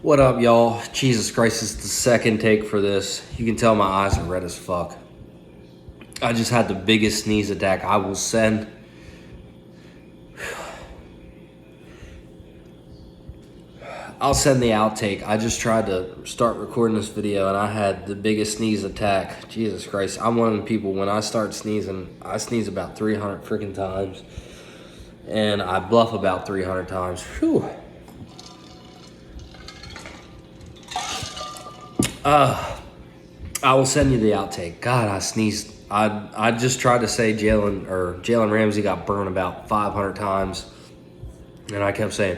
What up, y'all? Jesus Christ, it's the second take for this. You can tell my eyes are red as fuck. I just had the biggest sneeze attack. I will send. I'll send the outtake. I just tried to start recording this video and I had the biggest sneeze attack. Jesus Christ. I'm one of the people, when I start sneezing, I sneeze about 300 freaking times. And I bluff about 300 times. Whew. I will send you the outtake. God, I sneezed. I just tried to say Jalen Ramsey got burned about 500 times. And I kept saying,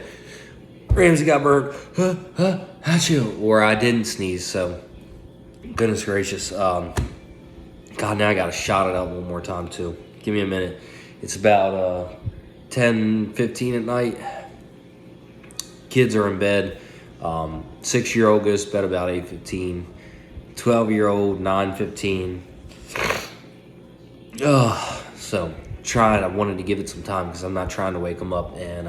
Ramsey got burned, achoo, or I didn't sneeze, so goodness gracious. God, now I gotta shot it up one more time too. Give me a minute. It's about 10:15 at night. Kids are in bed. 6-year-old goes to bed about 8:15. 12-year-old 9:15. So I wanted to give it some time because I'm not trying to wake them up, and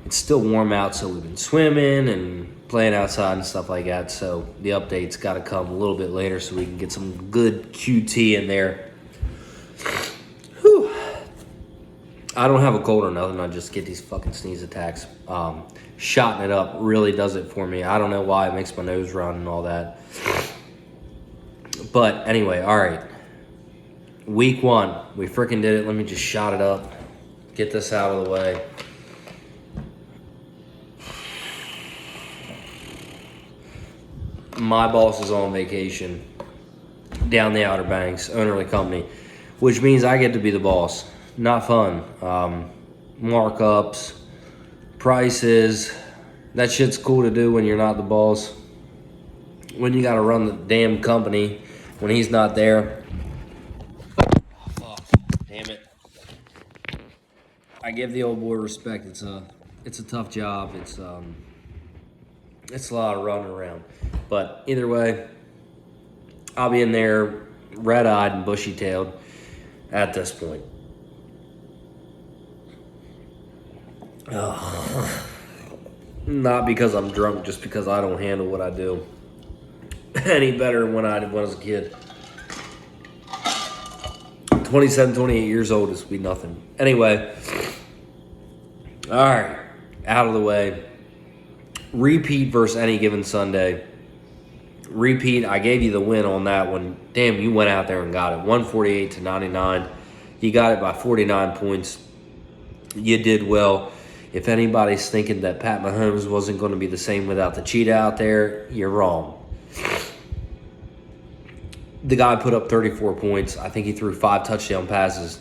it's still warm out, so we've been swimming and playing outside and stuff like that. So the update's got to come a little bit later so we can get some good QT in there. Whew. I don't have a cold or nothing. I just get these fucking sneeze attacks. Shotting it up really does it for me. I don't know why. It makes my nose run and all that. But anyway, all right. Week 1, we freaking did it. Let me just shot it up. Get this out of the way. My boss is on vacation down the Outer Banks, owner of the company, which means I get to be the boss. Not fun. Markups, prices, that shit's cool to do when you're not the boss. When you gotta run the damn company, when he's not there. Oh, fuck. Damn it. I give the old boy respect. It's a tough job. It's a lot of running around. But either way, I'll be in there red-eyed and bushy-tailed at this point. Not because I'm drunk, just because I don't handle what I do any better than when I was a kid. 27, 28 years old is be nothing. Anyway, all right, out of the way. Repeat versus any given Sunday. Repeat, I gave you the win on that one. Damn, you went out there and got it. 148-99. You got it by 49 points. You did well. If anybody's thinking that Pat Mahomes wasn't going to be the same without the cheetah out there, you're wrong. The guy put up 34 points. I think he threw 5 touchdown passes.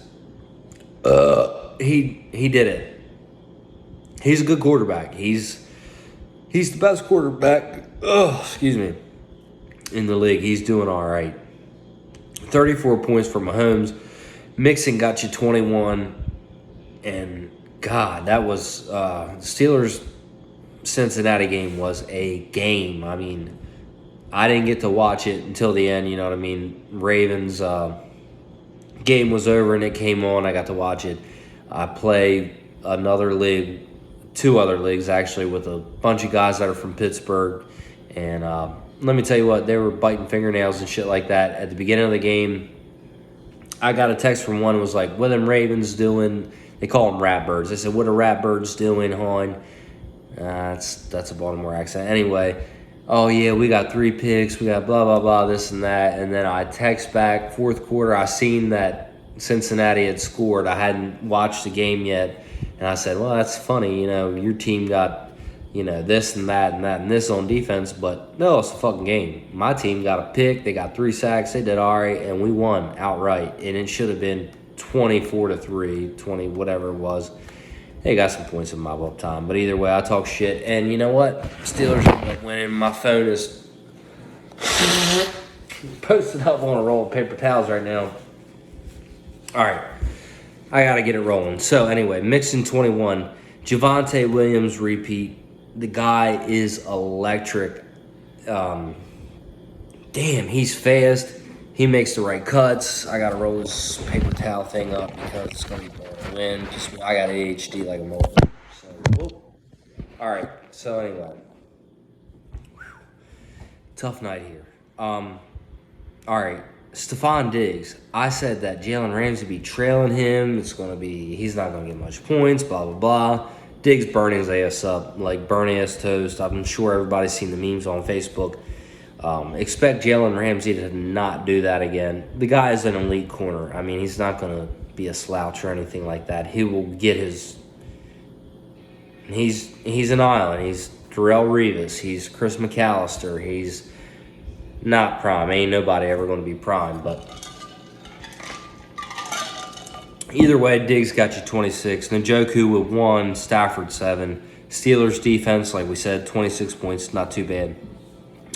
He did it. He's a good quarterback. He's the best quarterback, in the league. He's doing all right. 34 points for Mahomes. Mixon got you 21. And, God, that was Steelers-Cincinnati game was a game. I mean, I didn't get to watch it until the end, you know what I mean? Ravens game was over and it came on. I got to watch it. I play another league, 2 other leagues actually, with a bunch of guys that are from Pittsburgh. And let me tell you what, they were biting fingernails and shit like that. At the beginning of the game, I got a text from one. It was like, what are them Ravens doing? They call them Ratbirds. They said, what are Ratbirds doing, hon? That's a Baltimore accent. Anyway, oh, yeah, we got 3 picks. We got blah, blah, blah, this and that. And then I text back, 4th quarter, I seen that Cincinnati had scored. I hadn't watched the game yet. And I said, well, that's funny. You know, your team got, this and that and that and this on defense. But no, it's a fucking game. My team got a pick. They got 3 sacks. They did all right. And we won outright. And it should have been 24-3, 20, whatever it was. They got some points in my book time. But either way, I talk shit. And you know what? Steelers ended up winning. My phone is posted up on a roll of paper towels right now. All right. I got to get it rolling. So anyway, Mixon 21. Javonte Williams repeat. The guy is electric. Damn, he's fast. He makes the right cuts. I got to roll this paper towel thing up because it's going to be blowing the wind. I got ADHD like a motherfucker. So, whoop. All right. So anyway, Tough night here. All right, Stephon Diggs. I said that Jalen Ramsey be trailing him. He's not going to get much points, blah, blah, blah. Diggs burning his ass up, like burning his toast. I'm sure everybody's seen the memes on Facebook. Expect Jalen Ramsey to not do that again. The guy is an elite corner. I mean, he's not going to be a slouch or anything like that. He will get his... He's an island. He's Darrelle Revis. He's Chris McAllister. He's not prime. Ain't nobody ever going to be prime. But either way, Diggs got you 26. Njoku with 1. Stafford 7. Steelers defense, like we said, 26 points. Not too bad.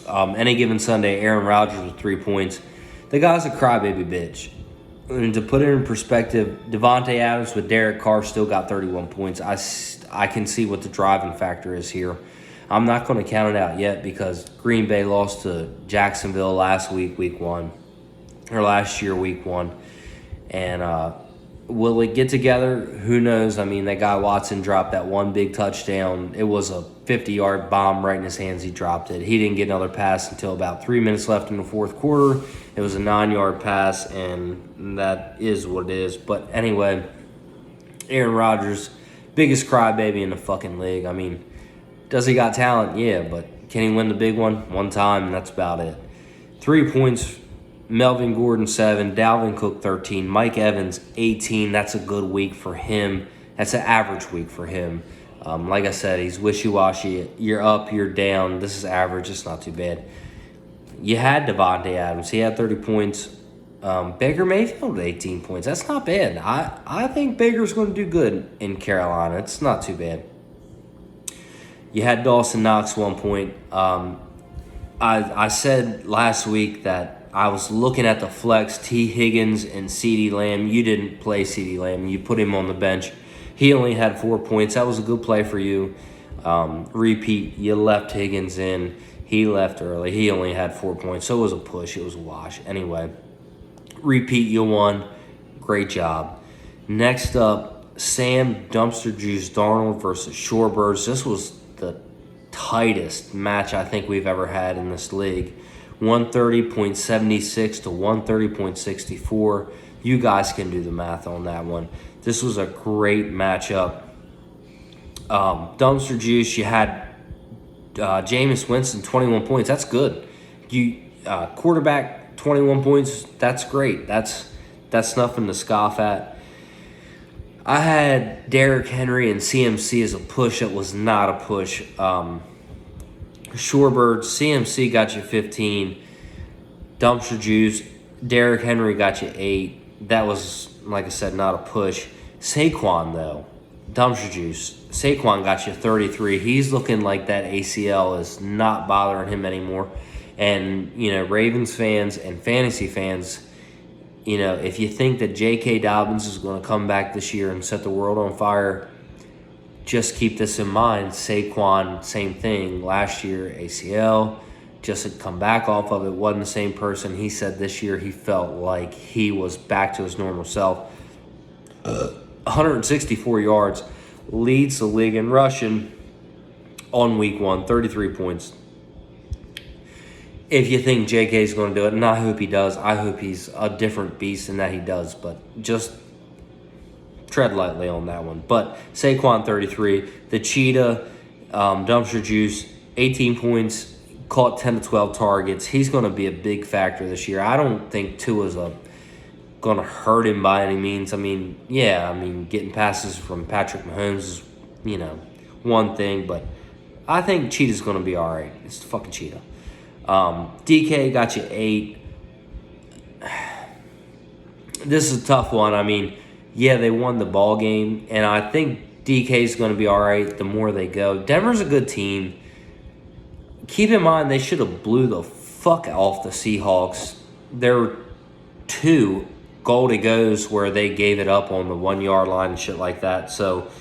Any given Sunday, Aaron Rodgers with 3 points. The guy's a crybaby bitch. And to put it in perspective, Devontae Adams with Derek Carr still got 31 points. I can see what the driving factor is here. I'm not going to count it out yet because Green Bay lost to Jacksonville last week, week 1. Or last year, week 1. And will it get together? Who knows? I mean, that guy Watson dropped that one big touchdown. It was a 50-yard bomb right in his hands. He dropped it. He didn't get another pass until about 3 minutes left in the fourth quarter. It was a 9-yard pass, and that is what it is. But anyway, Aaron Rodgers, biggest crybaby in the fucking league. I mean, does he got talent? Yeah, but can he win the big one? One time, and that's about it. 3 points, Melvin Gordon 7, Dalvin Cook 13, Mike Evans 18. That's a good week for him. That's an average week for him. Like I said, he's wishy-washy. You're up, you're down. This is average. It's not too bad. You had Devontae Adams. He had 30 points. Baker Mayfield 18 points. That's not bad. I think Baker's going to do good in Carolina. It's not too bad. You had Dawson Knox 1 point. I said last week that I was looking at the flex, T. Higgins and CeeDee Lamb. You didn't play CeeDee Lamb. You put him on the bench. He only had 4 points. That was a good play for you. Repeat, you left Higgins in. He left early. He only had 4 points. So it was a push. It was a wash. Anyway, repeat, you won. Great job. Next up, Sam Dumpster Juice Darnold versus Shorebirds. This was the tightest match I think we've ever had in this league. 130.76 to 130.64. You guys can do the math on that one. This was a great matchup. Dumpster Juice, you had Jameis Winston, 21 points. That's good. You quarterback, 21 points. That's great. That's nothing to scoff at. I had Derrick Henry and CMC as a push. That was not a push. Shorebird, CMC got you 15. Dumpster Juice, Derrick Henry got you 8. That was, like I said, not a push. Saquon, though, Dumpster Juice, Saquon got you 33. He's looking like that ACL is not bothering him anymore. And, Ravens fans and fantasy fans, if you think that J.K. Dobbins is going to come back this year and set the world on fire, just keep this in mind. Saquon, same thing. Last year, ACL, just had come back off of it. Wasn't the same person. He said this year he felt like he was back to his normal self. 164 yards. Leads the league in rushing on week 1, 33 points. If you think JK is going to do it, and I hope he does, I hope he's a different beast than that he does, but just tread lightly on that one. But Saquon 33, the Cheetah, Dumpster Juice, 18 points, caught 10 to 12 targets. He's going to be a big factor this year. I don't think Tua's going to hurt him by any means. Getting passes from Patrick Mahomes is, one thing, but I think Cheetah's going to be all right. It's the fucking Cheetah. DK got you 8. This is a tough one. They won the ball game, and I think DK's going to be all right the more they go. Denver's a good team. Keep in mind, they should have blew the fuck off the Seahawks. There were 2 goal-to-goes where they gave it up on the 1-yard line and shit like that. So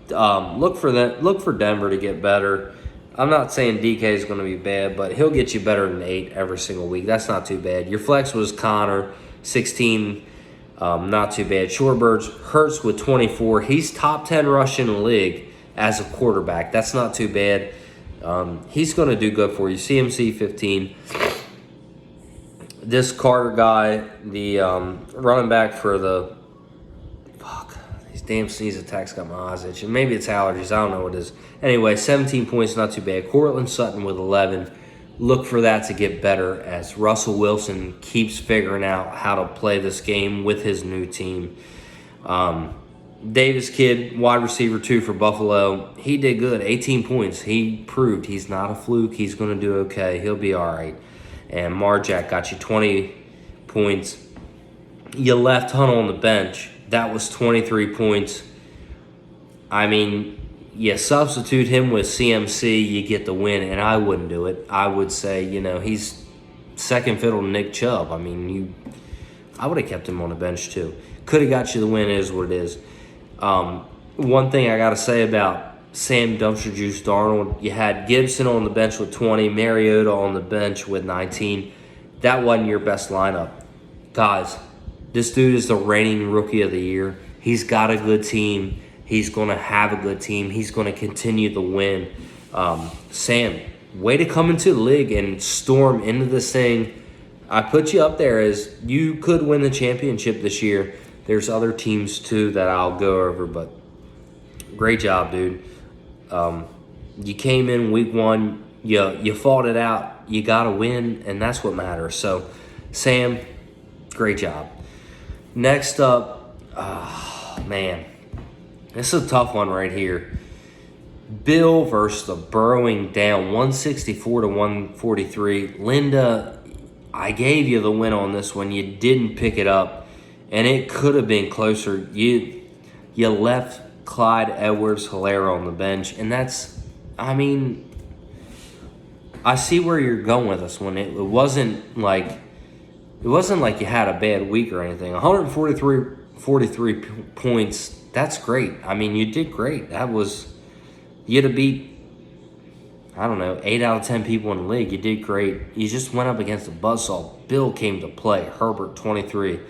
look for Denver to get better. I'm not saying DK is going to be bad, but he'll get you better than 8 every single week. That's not too bad. Your flex was Connor, 16, not too bad. Shorebirds, Hurts with 24. He's top 10 rushing in the league as a quarterback. That's not too bad. He's going to do good for you. CMC 15. This Carter guy, the running back for the these damn sneeze attacks got my eyes itching. Maybe it's allergies. I don't know what it is. Anyway, 17 points, not too bad. Cortland Sutton with 11. Look for that to get better as Russell Wilson keeps figuring out how to play this game with his new team. Davis Kidd, wide receiver 2 for Buffalo. He did good, 18 points. He proved he's not a fluke. He's going to do okay. He'll be all right. And Marjack got you 20 points. You left Hunt on the bench. That was 23 points. I mean, you substitute him with CMC, you get the win, and I wouldn't do it. I would say, he's second fiddle to Nick Chubb. I mean, I would have kept him on the bench too. Could have got you the win, is what it is. One thing I got to say about Sam Dumpster Juice Darnold, you had Gibson on the bench with 20, Mariota on the bench with 19. That wasn't your best lineup. Guys, this dude is the reigning Rookie of the Year. He's got a good team. He's going to have a good team. He's going to continue to win. Sam, way to come into the league and storm into this thing. I put you up there as you could win the championship this year. There's other teams, too, that I'll go over, but great job, dude. You came in week 1. You fought it out. You got to win, and that's what matters. So, Sam, great job. Next up, man, this is a tough one right here. Bill versus the Burrowing Down, 164 to 143. Linda, I gave you the win on this one. You didn't pick it up, and it could have been closer. You left Clyde Edwards-Helaire on the bench, and that's, I see where you're going with this one. It wasn't like you had a bad week or anything. 143 points, that's great. I mean, you did great. You'd have beat, 8 out of 10 people in the league. You did great. You just went up against a buzzsaw. Bill came to play. Herbert, 23.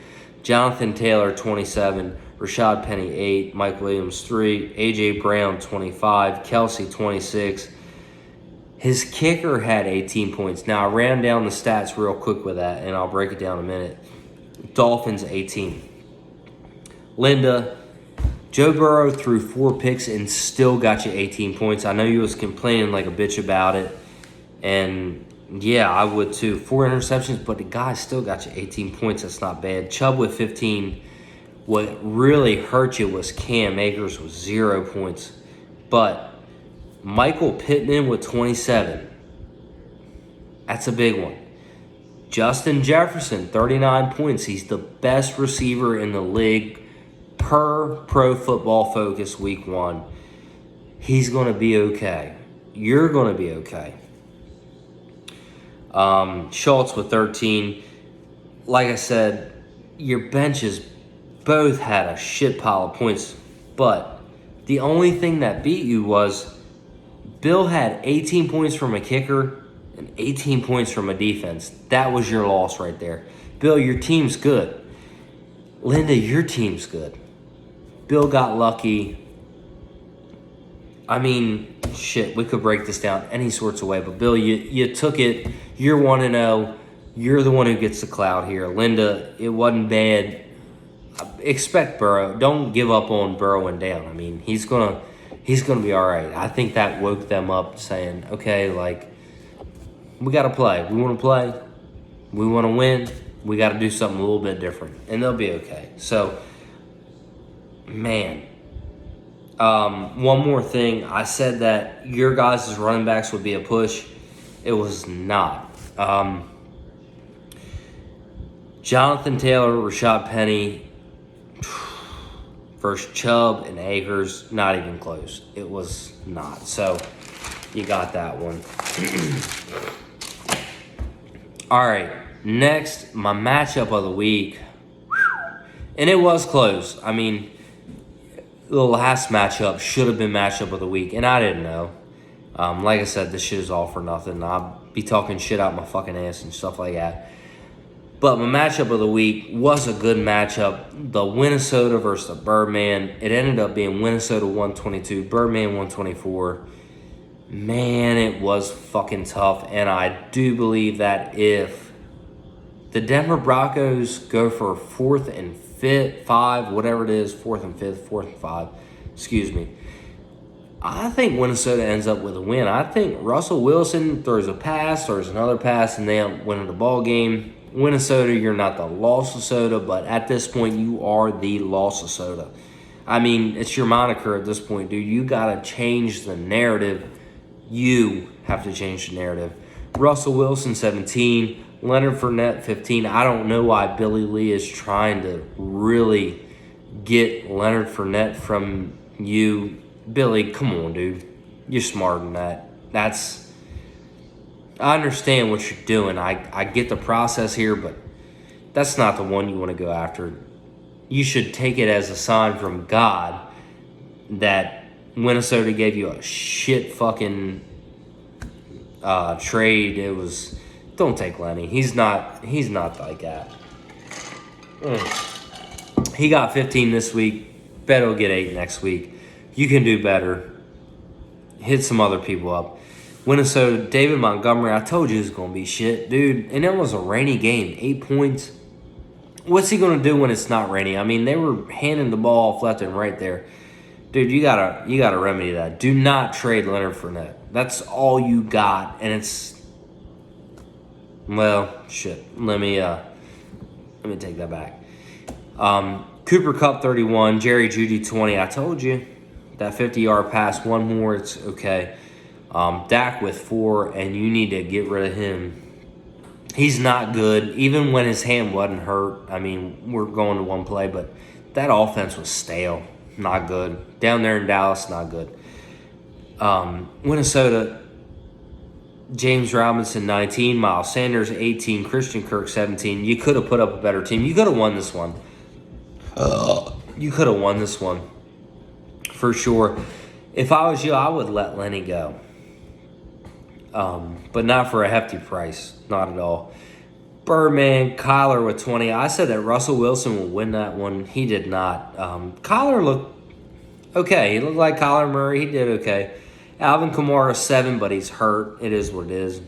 Jonathan Taylor, 27. Rashad Penny, 8. Mike Williams, 3. A.J. Brown, 25. Kelsey, 26. His kicker had 18 points. Now, I ran down the stats real quick with that, and I'll break it down in a minute. Dolphins, 18. Linda, Joe Burrow threw 4 picks and still got you 18 points. I know you was complaining like a bitch about it, and yeah, I would too. 4 interceptions, but the guy still got you 18 points. That's not bad. Chubb with 15. What really hurt you was Cam Akers with 0 points, but Michael Pittman with 27. That's a big one. Justin Jefferson, 39 points. He's the best receiver in the league per Pro Football Focus week 1. He's going to be okay. You're going to be okay. Schultz with 13. Like I said, your benches both had a shit pile of points, but the only thing that beat you was Bill had 18 points from a kicker and 18 points from a defense. That was your loss right there. Bill, your team's good. Linda, your team's good. Bill got lucky. We could break this down any sorts of way, but Bill, you took it. You're 1-0. You're the one who gets the cloud here. Linda, it wasn't bad. Expect Burrow. Don't give up on Burrowing down. He's gonna be all right. I think that woke them up saying, okay, we got to play. We want to play. We want to win. We got to do something a little bit different, and they'll be okay. So, man, one more thing. I said that your guys' running backs would be a push. It was not. Jonathan Taylor, Rashad Penny, versus Chubb and Akers, not even close. It was not. So, you got that one. All right, next, my matchup of the week. And it was close. The last matchup should have been matchup of the week, and I didn't know. Like I said, this shit is all for nothing. I'll be talking shit out my fucking ass and stuff like that. But my matchup of the week was a good matchup. The Minnesota versus the Birdman. It ended up being Minnesota 122, Birdman 124. Man, it was fucking tough. And I do believe that if the Denver Broncos go for 4th and 5, whatever it is, 4th and 5th, 4th and 5, excuse me, I think Minnesota ends up with a win. I think Russell Wilson throws a pass, throws another pass, and they end up winning the ball game. Minnesota, you're not the loss of soda, but at this point, you are the loss of soda. I mean, it's your moniker at this point, dude. You got to change the narrative. You have to change the narrative. Russell Wilson, 17. Leonard Fournette, 15. I don't know why Billy Lee is trying to really get Leonard Fournette from you. Billy, come on, dude. You're smarter than that. I understand what you're doing. I get the process here, but that's not the one you want to go after. You should take it as a sign from God that Minnesota gave you a shit fucking trade. It was, don't take Lenny. He's not like that. He got 15 this week. Bet he'll get 8 next week. You can do better. Hit some other people up. Minnesota, David Montgomery, I told you he was going to be shit. Dude, and it was a rainy game. 8 points. What's he going to do when it's not rainy? I mean, they were handing the ball off left and right there. Dude, you gotta remedy that. Do not trade Leonard Fournette. That's all you got. And it's, well, shit. Let me take that back. Cooper Kupp, 31. Jerry Jeudy, 20. I told you. That 50-yard pass, one more, it's okay. Dak with 4, and you need to get rid of him. He's not good, even when his hand wasn't hurt. I mean, we're going to one play, but that offense was stale. Not good. Down there in Dallas, not good. Minnesota, James Robinson, 19. Miles Sanders, 18. Christian Kirk, 17. You could have put up a better team. You could have won this one. You could have won this one. For sure. If I was you, I would let Lenny go. But not for a hefty price. Not at all. Birdman, Kyler with 20. I said that Russell Wilson will win that one. He did not. Kyler looked okay. He looked like Kyler Murray. He did okay. Alvin Kamara, 7, but he's hurt. It is what it is.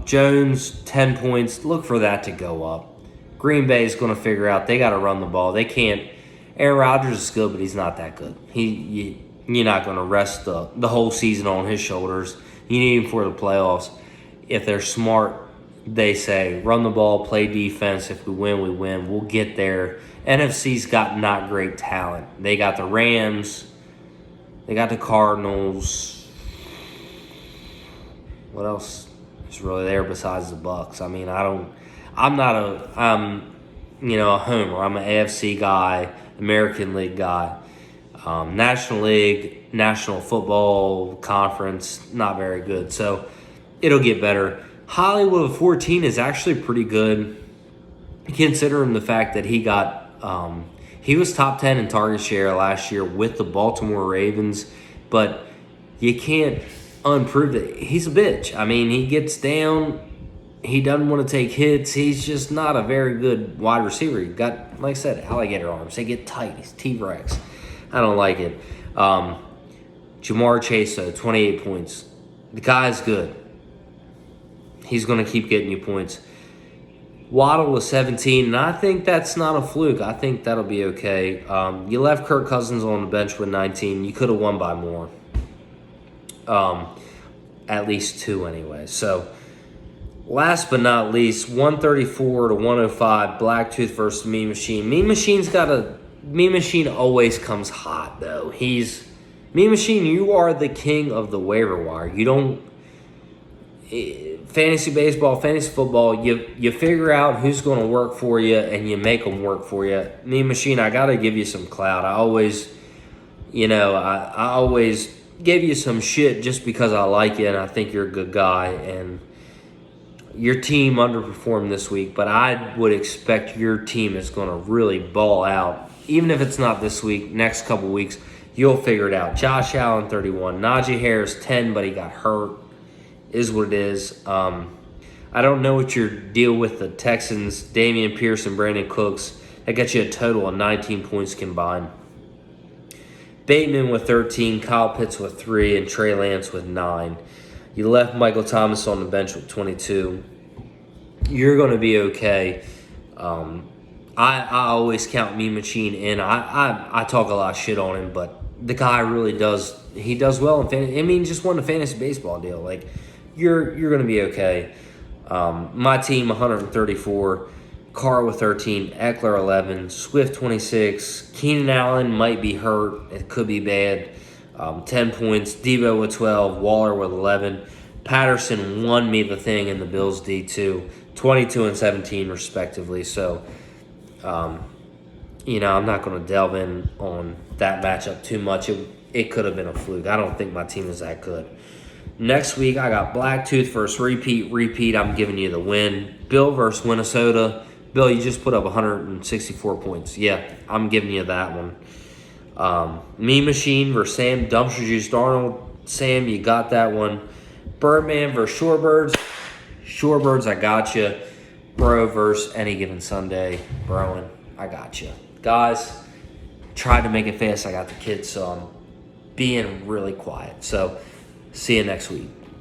Jones, 10 points. Look for that to go up. Green Bay is going to figure out they got to run the ball. They can't. Aaron Rodgers is good, but he's not that good. You're not going to rest the whole season on his shoulders. You need him for the playoffs. If they're smart, they say, run the ball, play defense. If we win, we win. We'll get there. NFC's got not great talent. They got the Rams. They got the Cardinals. What else is really there besides the Bucks? I mean, I'm not a homer. I'm an AFC guy, American League guy. National League, National Football Conference, not very good. So it'll get better. Hollywood 14 is actually pretty good, considering the fact that he was top 10 in target share last year with the Baltimore Ravens, but you can't unprove that he's a bitch. I mean, he gets down. He doesn't want to take hits. He's just not a very good wide receiver. He got, like I said, alligator arms. They get tight. He's T-Rex. I don't like it. Jamar Chase, though, 28 points. The guy's good. He's going to keep getting you points. Waddle was 17, and I think that's not a fluke. I think that'll be okay. You left Kirk Cousins on the bench with 19. You could have won by more. At least 2 anyway. So, last but not least, 134 to 105, Blacktooth versus Mean Machine. Mean Machine always comes hot, though. Mean Machine, you are the king of the waiver wire. You don't... Fantasy baseball, fantasy football, you figure out who's going to work for you, and you make them work for you. Mean Machine, I got to give you some clout. I always give you some shit just because I like you and I think you're a good guy. And your team underperformed this week, but I would expect your team is going to really ball out. Even if it's not this week, next couple weeks, you'll figure it out. Josh Allen, 31. Najee Harris, 10, but he got hurt. Is what it is. I don't know what your deal with the Texans, Damian Pierce and Brandon Cooks. That got you a total of 19 points combined. Bateman with 13, Kyle Pitts with 3, and Trey Lance with 9. You left Michael Thomas on the bench with 22. You're going to be okay. I always count Mean Machine in. I talk a lot of shit on him, but the guy really does. He does well in fantasy. I mean, just won the fantasy baseball deal. Like, you're going to be okay. My team 134, Carr with 13, Eckler 11, Swift 26. Keenan Allen might be hurt. It could be bad. 10 points. Debo with 12, Waller with 11. Patterson won me the thing in the Bills D2, 22 and 17 respectively. So, I'm not going to delve in on that matchup too much. It could have been a fluke. I don't think my team is that good. Next week, I got Blacktooth versus Repeat. I'm giving you the win. Bill versus Minnesota. Bill, you just put up 164 points. Yeah, I'm giving you that one. Mean Machine versus Sam. Dumpster Juice Darnold. Sam, you got that one. Birdman versus Shorebirds. Shorebirds, I got you. Bro versus Any Given Sunday. Broin, I got you. Guys, tried to make it fast. I got the kids, so I'm being really quiet. So, see you next week.